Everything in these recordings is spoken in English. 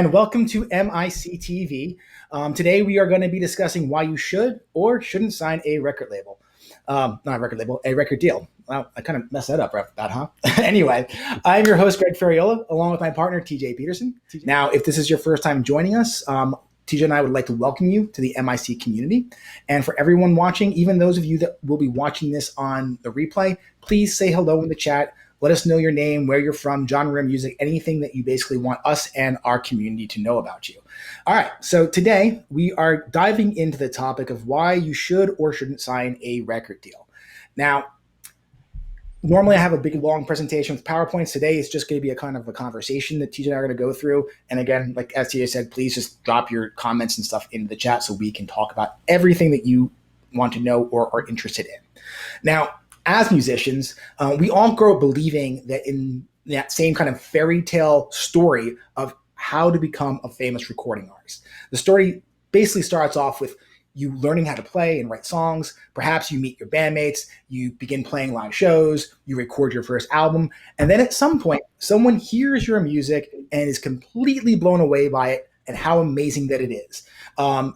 and welcome to MIC today we are going to be discussing why you should or shouldn't sign a record label. Not a record label, a record deal. Well, I kind of messed that up right off the bat, huh? Anyway, I'm your host, Greg Ferriola, along with my partner, TJ Peterson. Now, if this is your first time joining us, TJ and I would like to welcome you to the MIC community. And for everyone watching, even those of you that will be watching this on the replay, please say hello in the chat. Let us know your name, where you're from, genre of music, anything that you basically want us and our community to know about you. All right, so today we are diving into the topic of why you should or shouldn't sign a record deal. Now, normally I have a big, long presentation with PowerPoints. Today it's just going to be a kind of a conversation that TJ and I are going to go through. And again, like as TJ said, please just drop your comments and stuff into the chat so we can talk about everything that you want to know or are interested in. Now, as musicians, we all grow up believing that in that same kind of fairy tale story of how to become a famous recording artist. The story basically starts off with you learning how to play and write songs. Perhaps you meet your bandmates, you begin playing live shows, you record your first album, and then at some point, someone hears your music and is completely blown away by it and how amazing that it is.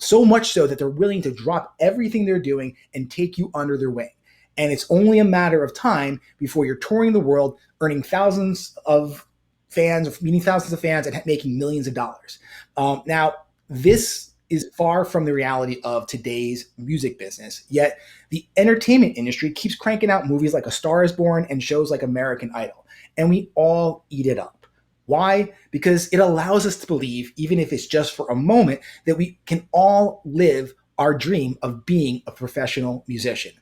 So much so that they're willing to drop everything they're doing and take you under their wing. And it's only a matter of time before you're touring the world, earning thousands of fans, meeting thousands of fans, and making millions of dollars. Now, this is far from the reality of today's music business. Yet the entertainment industry keeps cranking out movies like A Star is Born and shows like American Idol, and we all eat it up. Why? Because it allows us to believe, even if it's just for a moment, that we can all live our dream of being a professional musician.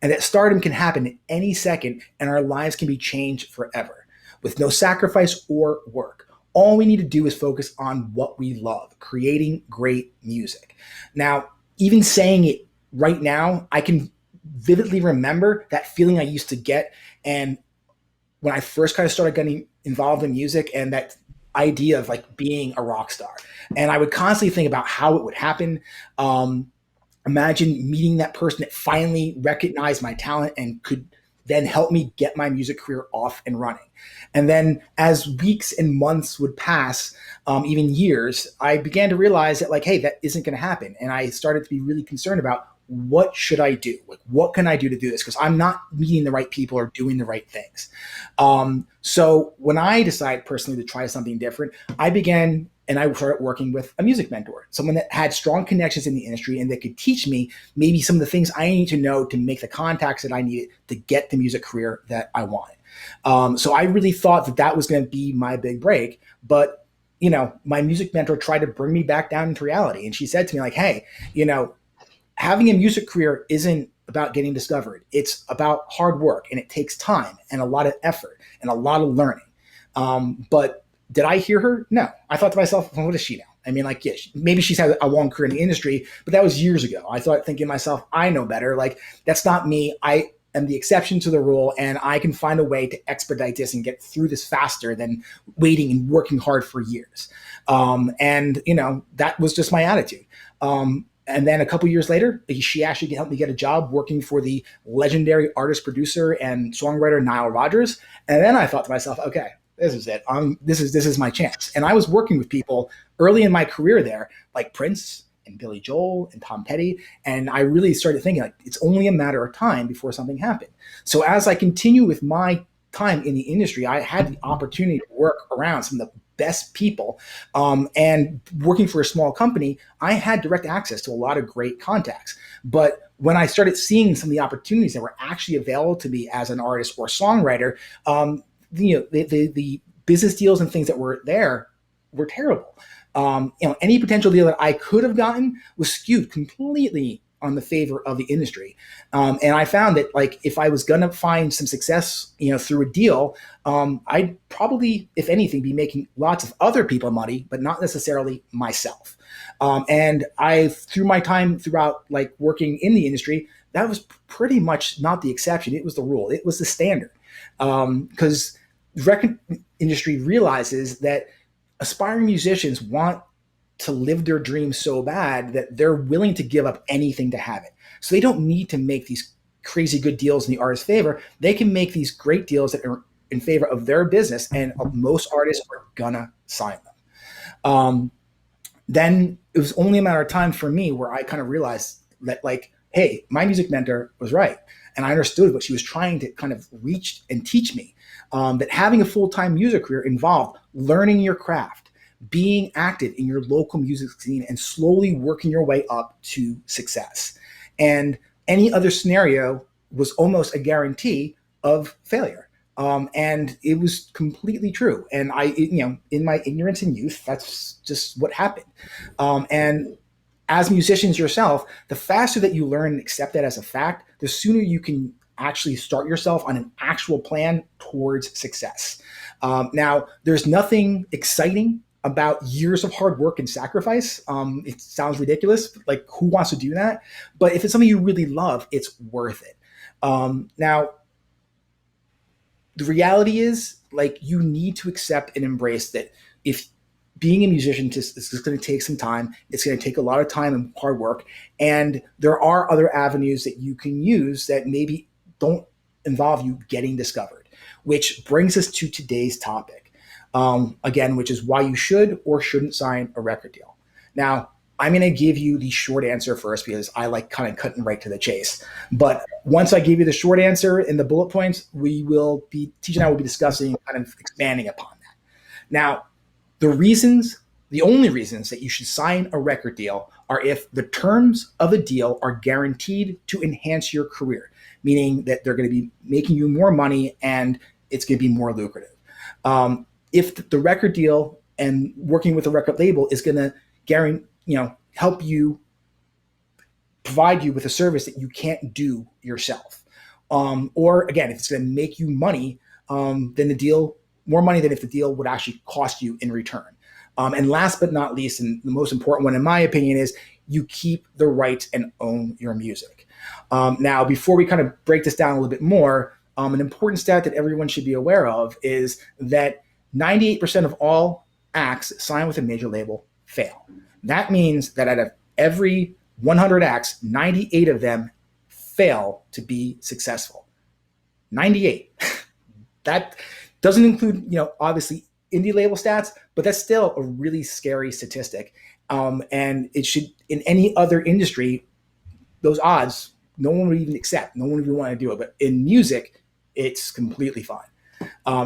And that stardom can happen at any second, and our lives can be changed forever with no sacrifice or work. All we need to do is focus on what we love, creating great music. Now, even saying it right now, I can vividly remember that feeling I used to get. And when I first kind of started getting involved in music and that idea of like being a rock star, and I would constantly think about how it would happen. Imagine meeting that person that finally recognized my talent and could then help me get my music career off and running. And then as weeks and months would pass, even years, I began to realize that like, hey, that isn't going to happen. And I started to be really concerned about what should I do? Like, what can I do to do this? Because I'm not meeting the right people or doing the right things. So when I decided personally to try something different, I started working with a music mentor, someone that had strong connections in the industry and that could teach me maybe some of the things I need to know to make the contacts that I needed to get the music career that I wanted. So I really thought that that was going to be my big break. But, my music mentor tried to bring me back down into reality. And she said to me like, hey, having a music career isn't about getting discovered. It's about hard work, and it takes time and a lot of effort and a lot of learning. But did I hear her? No. I thought to myself, well, what does she know? I mean, like, yeah, maybe she's had a long career in the industry, but that was years ago. I thought, thinking to myself, I know better. Like, that's not me. I am the exception to the rule, and I can find a way to expedite this and get through this faster than waiting and working hard for years. That was just my attitude. And then a couple years later, she actually helped me get a job working for the legendary artist, producer, and songwriter Nile Rodgers. And then I thought to myself, okay, this is it. This is my chance. And I was working with people early in my career there, like Prince and Billy Joel and Tom Petty. And I really started thinking like it's only a matter of time before something happened. So as I continue with my time in the industry, I had the opportunity to work around some of the best people, and working for a small company, I had direct access to a lot of great contacts. But when I started seeing some of the opportunities that were actually available to me as an artist or songwriter, the business deals and things that were there were terrible. Any potential deal that I could have gotten was skewed completely on the favor of the industry. And I found that like, if I was going to find some success, through a deal, I'd probably, if anything, be making lots of other people money, but not necessarily myself. And through my time throughout like working in the industry, that was pretty much not the exception. It was the rule. It was the standard. Because the record industry realizes that aspiring musicians want to live their dreams so bad that they're willing to give up anything to have it. So they don't need to make these crazy good deals in the artist's favor. They can make these great deals that are in favor of their business, and most artists are gonna sign them. Then it was only a matter of time for me where I kind of realized that, like, hey, my music mentor was right. And I understood what she was trying to kind of reach and teach me. That having a full time music career involved learning your craft, being active in your local music scene, and slowly working your way up to success. And any other scenario was almost a guarantee of failure. And it was completely true. And in my ignorance and youth, that's just what happened. And as musicians yourself, the faster that you learn and accept that as a fact, the sooner you can actually start yourself on an actual plan towards success. Now, there's nothing exciting about years of hard work and sacrifice. It sounds ridiculous. Like, who wants to do that? But if it's something you really love, it's worth it. Now, the reality is, like, you need to accept and embrace that if being a musician is going to take some time, it's going to take a lot of time and hard work. And there are other avenues that you can use that maybe don't involve you getting discovered, which brings us to today's topic. Again, which is why you should or shouldn't sign a record deal. Now, I'm going to give you the short answer first because I like kind of cutting right to the chase. But once I give you the short answer and the bullet points, Teach and I will be discussing and kind of expanding upon that. Now, the only reasons that you should sign a record deal are if the terms of a deal are guaranteed to enhance your career, meaning that they're going to be making you more money and it's going to be more lucrative. If the record deal and working with a record label is going to help you, provide you with a service that you can't do yourself. Or again, if it's going to make you money, then more money than if the deal would actually cost you in return. And last but not least, and the most important one in my opinion, is you keep the right and own your music. Now, before we kind of break this down a little bit more, an important stat that everyone should be aware of is that 98% of all acts that sign with a major label fail. That means that out of every 100 acts, 98 of them fail to be successful. 98. That doesn't include, obviously indie label stats, but that's still a really scary statistic. And it should, in any other industry, those odds, no one would even accept. No one would even want to do it. But in music, it's completely fine.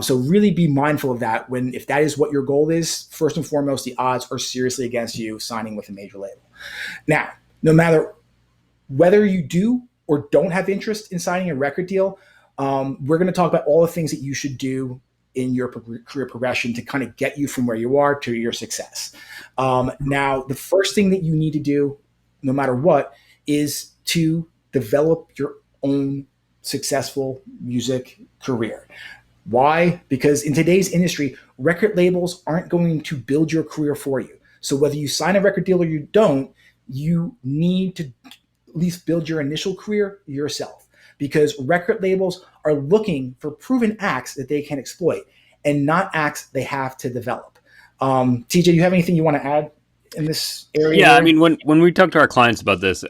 So really be mindful of that if that is what your goal is. First and foremost, the odds are seriously against you signing with a major label. Now, no matter whether you do or don't have interest in signing a record deal, we're going to talk about all the things that you should do in your career progression to kind of get you from where you are to your success. Now, the first thing that you need to do, no matter what, is to develop your own successful music career. Why? Because in today's industry, record labels aren't going to build your career for you. So whether you sign a record deal or you don't, you need to at least build your initial career yourself, because record labels are looking for proven acts that they can exploit and not acts they have to develop. TJ, do you have anything you want to add in this area? Yeah, I mean, when we talk to our clients about this,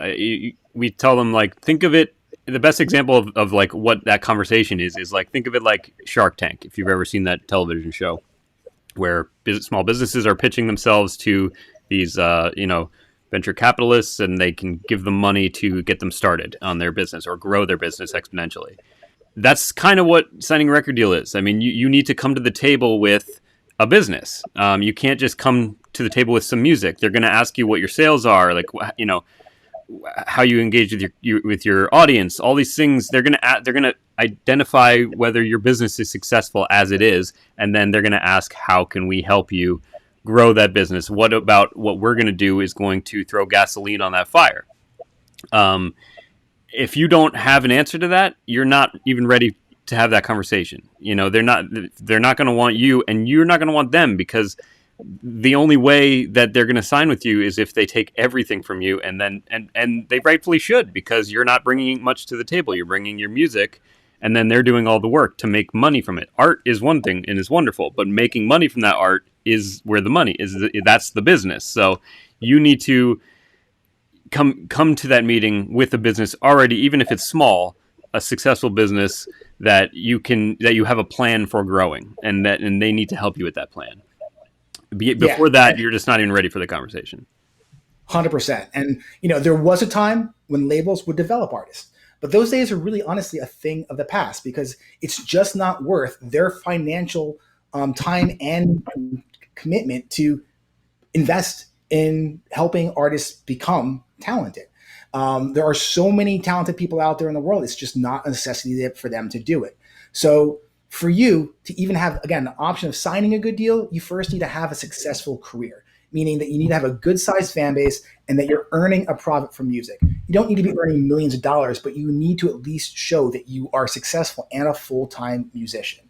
we tell them, like, think of it. The best example of like what that conversation is like, think of it like Shark Tank. If you've ever seen that television show where small businesses are pitching themselves to these, venture capitalists, and they can give them money to get them started on their business or grow their business exponentially. That's kind of what signing a record deal is. I mean, you need to come to the table with a business. You can't just come to the table with some music. They're going to ask you what your sales are, like, how you engage with your audience, all these things. They're going to identify whether your business is successful as it is, and then they're going to ask, how can we help you grow that business? What about what we're going to do is going to throw gasoline on that fire? If you don't have an answer to that, you're not even ready to have that conversation. They're not going to want you, and you're not going to want them, because the only way that they're going to sign with you is if they take everything from you, and they rightfully should, because you're not bringing much to the table. You're bringing your music, and then they're doing all the work to make money from it. Art is one thing and is wonderful, but making money from that art is where the money is. That's the business. So you need to come to that meeting with a business already, even if it's small, a successful business that you have a plan for growing, and they need to help you with that plan. Yeah, Before that, you're just not even ready for the conversation. 100%. And, there was a time when labels would develop artists, but those days are really honestly a thing of the past because it's just not worth their financial time and commitment to invest in helping artists become talented. There are so many talented people out there in the world. It's just not a necessity for them to do it. So for you to even have, again, the option of signing a good deal, you first need to have a successful career, meaning that you need to have a good sized fan base and that you're earning a profit from music. You don't need to be earning millions of dollars, but you need to at least show that you are successful and a full time musician.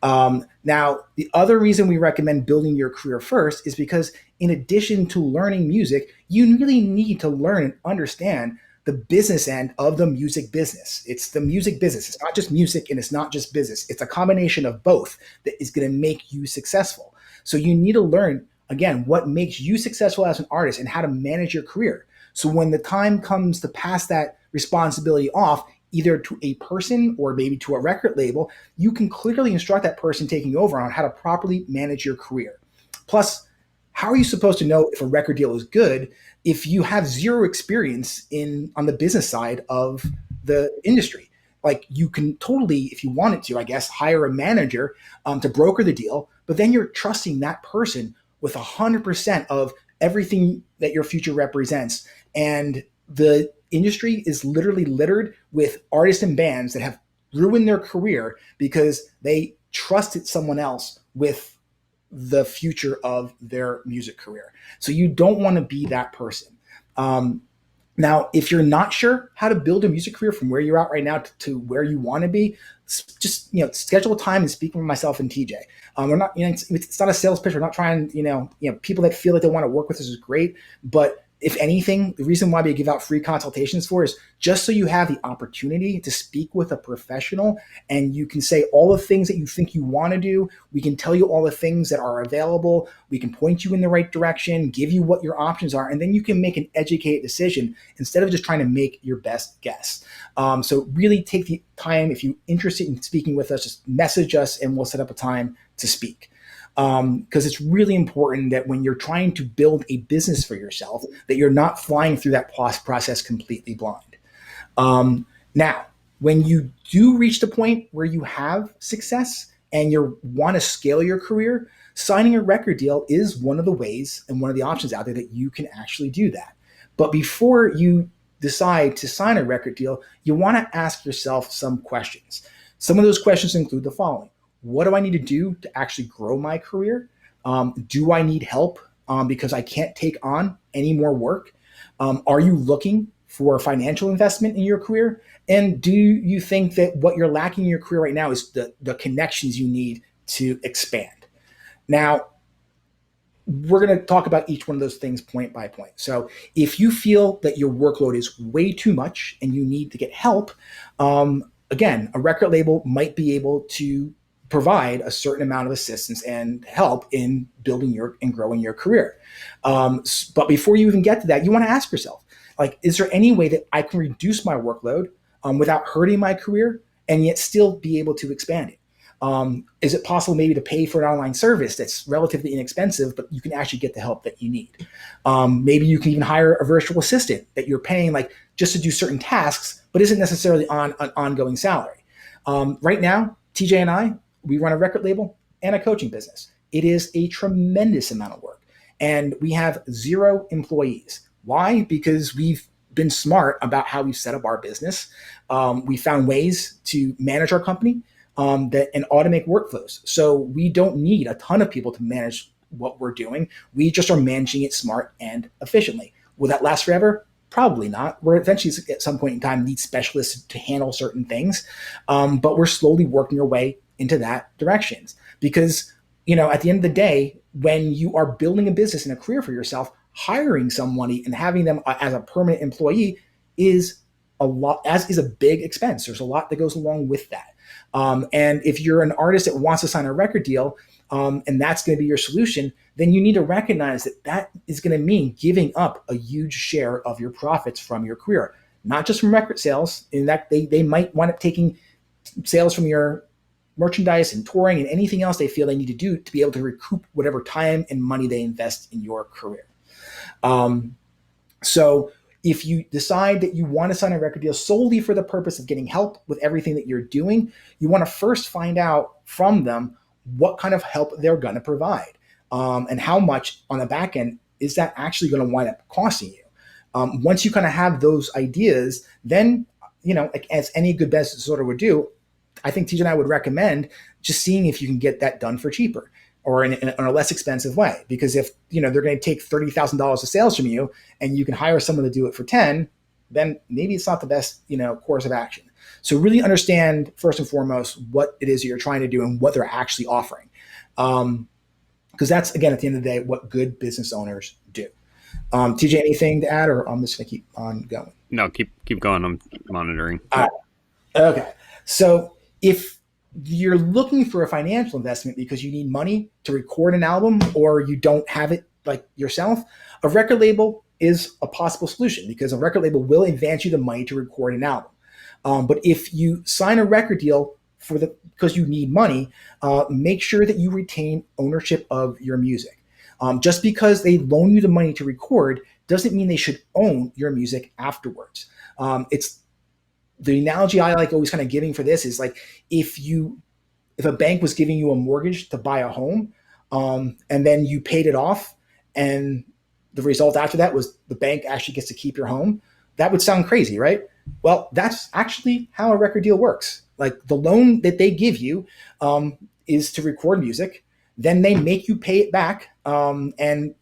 Now, the other reason we recommend building your career first is because, in addition to learning music, you really need to learn and understand the business end of the music business. It's the music business. It's not just music and it's not just business. It's a combination of both that is going to make you successful. So you need to learn, again, what makes you successful as an artist and how to manage your career. So when the time comes to pass that responsibility off, either to a person or maybe to a record label, you can clearly instruct that person taking over on how to properly manage your career. Plus, how are you supposed to know if a record deal is good if you have zero experience on the business side of the industry? Like, you can totally, if you wanted to, I guess, hire a manager to broker the deal, but then you're trusting that person with 100% of everything that your future represents. And the industry is literally littered with artists and bands that have ruined their career because they trusted someone else with the future of their music career. So you don't want to be that person. Now, if you're not sure how to build a music career from where you're at right now to where you want to be, just schedule a time and speak with myself and TJ. We're not, it's not a sales pitch. We're not trying, people that feel like they want to work with us is great, but if anything, the reason why we give out free consultations for is just so you have the opportunity to speak with a professional and you can say all the things that you think you want to do. We can tell you all the things that are available. We can point you in the right direction, give you what your options are, and then you can make an educated decision instead of just trying to make your best guess. So really take the time. If you're interested in speaking with us, just message us and we'll set up a time to speak. Because it's really important that when you're trying to build a business for yourself, that you're not flying through that process completely blind. Now, when you do reach the point where you have success and you want to scale your career, signing a record deal is one of the ways and one of the options out there that you can actually do that. But before you decide to sign a record deal, you want to ask yourself some questions. Some of those questions include the following. What do I need to do to actually grow my career? Do I need help because I can't take on any more work? Are you looking for financial investment in your career? And do you think that what you're lacking in your career right now is the connections you need to expand? Now, we're going to talk about each one of those things point by point. So if you feel that your workload is way too much and you need to get help, again, a record label might be able to provide a certain amount of assistance and help in building and growing your career. But before you even get to that, you want to ask yourself, like, is there any way that I can reduce my workload without hurting my career and yet still be able to expand it? Is it possible maybe to pay for an online service that's relatively inexpensive, but you can actually get the help that you need? Maybe you can even hire a virtual assistant that you're paying like just to do certain tasks, but isn't necessarily on an ongoing salary. Right now, TJ and I, we run a record label and a coaching business. It is a tremendous amount of work. And we have 0 employees. Why? Because we've been smart about how we've set up our business. We found ways to manage our company and automate workflows. So we don't need a ton of people to manage what we're doing. We just are managing it smart and efficiently. Will that last forever? Probably not. We're eventually at some point in time need specialists to handle certain things. But we're slowly working our way into that directions because, at the end of the day, when you are building a business and a career for yourself, hiring somebody and having them as a permanent employee is a big expense. There's a lot that goes along with that. And if you're an artist that wants to sign a record deal, and that's going to be your solution, then you need to recognize that is going to mean giving up a huge share of your profits from your career, not just from record sales. In that they might wind up taking sales from your merchandise and touring and anything else they feel they need to do to be able to recoup whatever time and money they invest in your career. So if you decide that you want to sign a record deal solely for the purpose of getting help with everything that you're doing, you want to first find out from them what kind of help they're going to provide, and how much on the back end is that actually going to wind up costing you. Once you kind of have those ideas, then, as any good business owner would do, I think TJ and I would recommend just seeing if you can get that done for cheaper or in a less expensive way. Because if they're going to take $30,000 of sales from you and you can hire someone to do it for 10, then maybe it's not the best course of action. So really understand first and foremost what it is that you're trying to do and what they're actually offering, because that's, again, at the end of the day, what good business owners do. TJ, anything to add, or I'm just going to keep on going? No, keep going. I'm monitoring. Okay, so if you're looking for a financial investment because you need money to record an album or you don't have it like yourself, a record label is a possible solution, because a record label will advance you the money to record an album. But if you sign a record deal because you need money, make sure that you retain ownership of your music. Just because they loan you the money to record doesn't mean they should own your music afterwards. It's the analogy I like always kind of giving for this is like if a bank was giving you a mortgage to buy a home, and then you paid it off, and the result after that was the bank actually gets to keep your home, that would sound crazy, right? Well, that's actually how a record deal works. Like the loan that they give you is to record music. Then they make you pay it back, and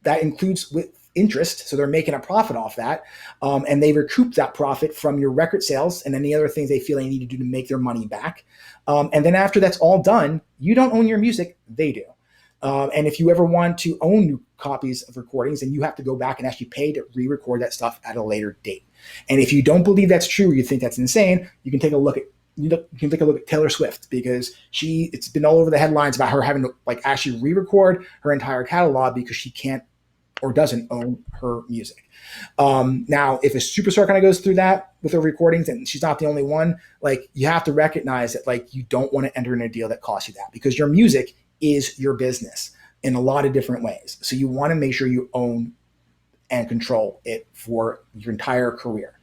that includes with interest. So they're making a profit off that, and they recoup that profit from your record sales and any other things they feel they need to do to make their money back. And then after that's all done, you don't own your music, they do. And if you ever want to own new copies of recordings, then you have to go back and actually pay to re-record that stuff at a later date. And if you don't believe that's true, or you think that's insane, you can take a look at Taylor Swift, because it's been all over the headlines about her having to actually re-record her entire catalog because she can't or doesn't own her music. Now, if a superstar kind of goes through that with her recordings, and she's not the only one, you have to recognize that you don't want to enter in a deal that costs you that, because your music is your business in a lot of different ways. So you want to make sure you own and control it for your entire career.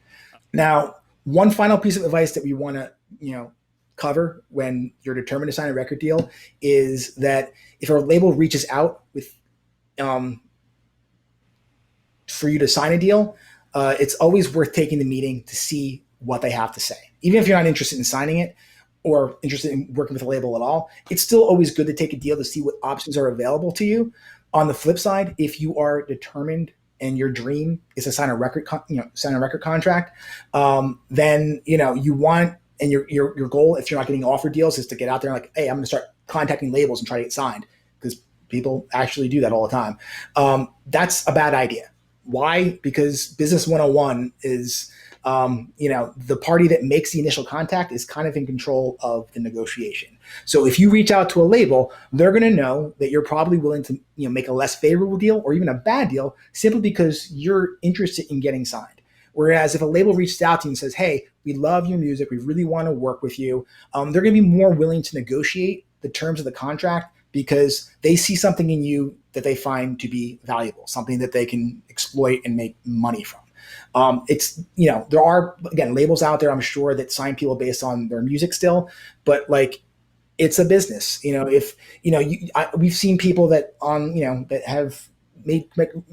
Now, one final piece of advice that we want to, cover when you're determined to sign a record deal is that if a label reaches out with, for you to sign a deal, it's always worth taking the meeting to see what they have to say. Even if you're not interested in signing it or interested in working with a label at all, it's still always good to take a deal to see what options are available to you. On the flip side, if you are determined and your dream is to sign a record, sign a record contract, then you want, and your goal, if you're not getting offer deals, is to get out there and hey, I'm going to start contacting labels and try to get signed, because people actually do that all the time. That's a bad idea. Why? Because Business 101 is, the party that makes the initial contact is kind of in control of the negotiation. So if you reach out to a label, they're going to know that you're probably willing to, make a less favorable deal or even a bad deal simply because you're interested in getting signed. Whereas if a label reaches out to you and says, hey, we love your music, we really want to work with you, they're going to be more willing to negotiate the terms of the contract because they see something in you that they find to be valuable, something that they can exploit and make money from. There are, again, labels out there, I'm sure, that sign people based on their music still, but it's a business. We've seen people that that have made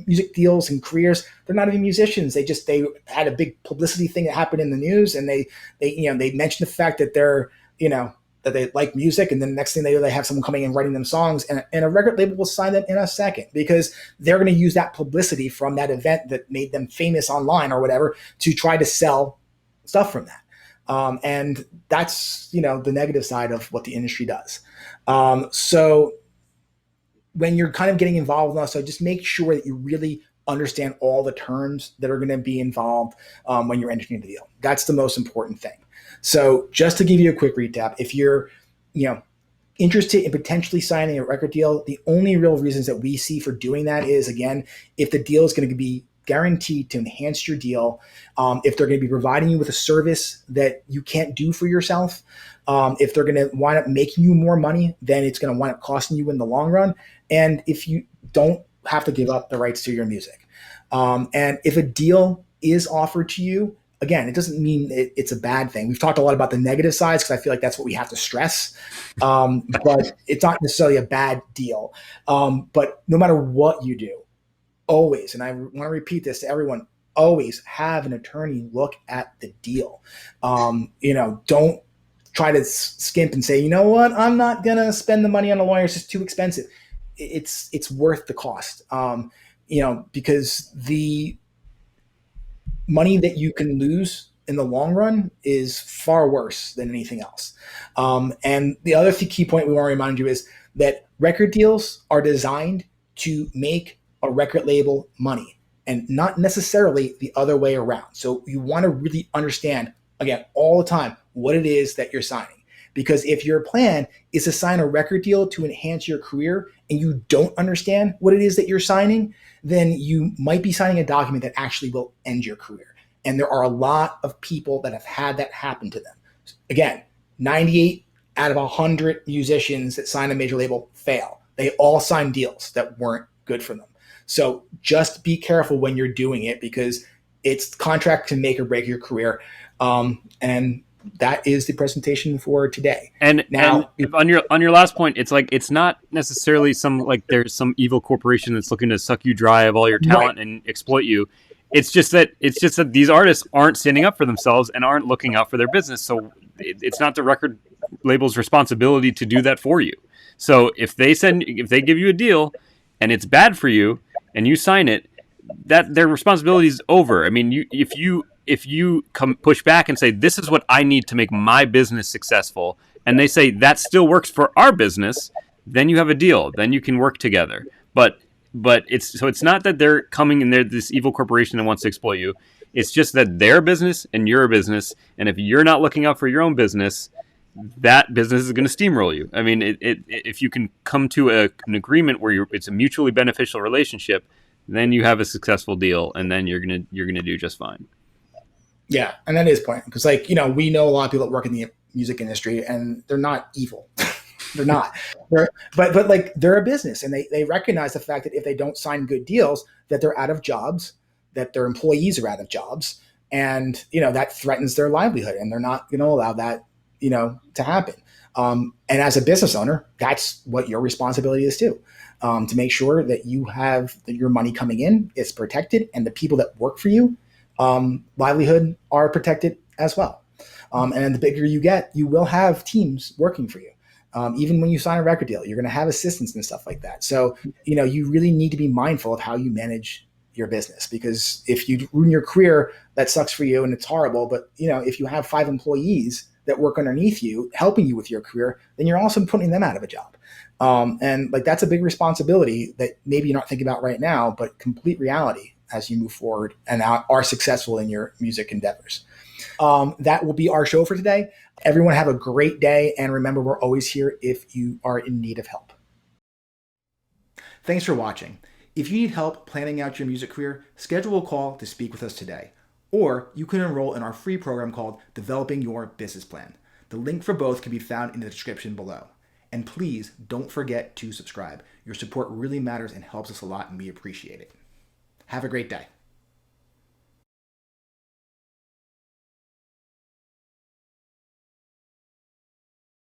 music deals and careers. They're not even musicians. They had a big publicity thing that happened in the news, and they mentioned the fact that they're, that they like music, and then the next thing they do, they have someone coming and writing them songs, and a record label will sign them in a second because they're going to use that publicity from that event that made them famous online or whatever to try to sell stuff from that. And that's, the negative side of what the industry does. So when you're kind of getting involved in so just make sure that you really understand all the terms that are going to be involved when you're entering the deal. That's the most important thing. So just to give you a quick recap, if you're, interested in potentially signing a record deal, the only real reasons that we see for doing that is, again, if the deal is going to be guaranteed to enhance your deal. If they're going to be providing you with a service that you can't do for yourself, if they're going to wind up making you more money, then it's going to wind up costing you in the long run. And if you don't have to give up the rights to your music. And if a deal is offered to you, again, it doesn't mean it's a bad thing. We've talked a lot about the negative sides because I feel like that's what we have to stress. But it's not necessarily a bad deal. But no matter what you do, always, and I want to repeat this to everyone, always have an attorney look at the deal. Don't try to skimp and say, you know what, I'm not going to spend the money on a lawyer. It's just too expensive. It's worth the cost, because the money that you can lose in the long run is far worse than anything else. And the other key point we want to remind you is that record deals are designed to make a record label money and not necessarily the other way around. So you want to really understand, again, all the time, what it is that you're signing. Because if your plan is to sign a record deal to enhance your career and you don't understand what it is that you're signing, then you might be signing a document that actually will end your career. And there are a lot of people that have had that happen to them. Again, 98 out of 100 musicians that sign a major label fail. They all sign deals that weren't good for them. So just be careful when you're doing it, because it's contract to make or break your career. And that is the presentation for today. And on your last point, it's like it's not necessarily there's some evil corporation that's looking to suck you dry of all your talent and exploit you. It's just that these artists aren't standing up for themselves and aren't looking out for their business. So it's not the record label's responsibility to do that for you. So if they give you a deal and it's bad for you and you sign it, that their responsibility is over. I mean, if you come push back and say, this is what I need to make my business successful, and they say that still works for our business, then you have a deal. Then you can work together. But it's not that they're coming and they're this evil corporation that wants to exploit you. It's just that they're a business and you're a business. And if you're not looking out for your own business, that business is going to steamroll you. I mean, if you can come to an agreement where it's a mutually beneficial relationship, then you have a successful deal, and then you're gonna do just fine. Yeah, and that is point, because we know a lot of people that work in the music industry, and they're not evil. They're not. But they're a business, and they recognize the fact that if they don't sign good deals, that they're out of jobs, that their employees are out of jobs, and that threatens their livelihood, and they're not going to allow that to happen. And as a business owner, that's what your responsibility is too. To make sure that you have your money coming in is protected, and the people that work for you, livelihood, are protected as well. And the bigger you get, you will have teams working for you. Even when you sign a record deal, you're going to have assistants and stuff like that. So, you really need to be mindful of how you manage your business, because if you ruin your career, that sucks for you and it's horrible. But, if you have 5 employees that work underneath you, helping you with your career, then you're also putting them out of a job. And that's a big responsibility that maybe you're not thinking about right now, but complete reality as you move forward and are successful in your music endeavors. That will be our show for today. Everyone have a great day. And remember, we're always here if you are in need of help. Thanks for watching. If you need help planning out your music career, schedule a call to speak with us today. Or you can enroll in our free program called Developing Your Business Plan. The link for both can be found in the description below. And please don't forget to subscribe. Your support really matters and helps us a lot, and we appreciate it. Have a great day.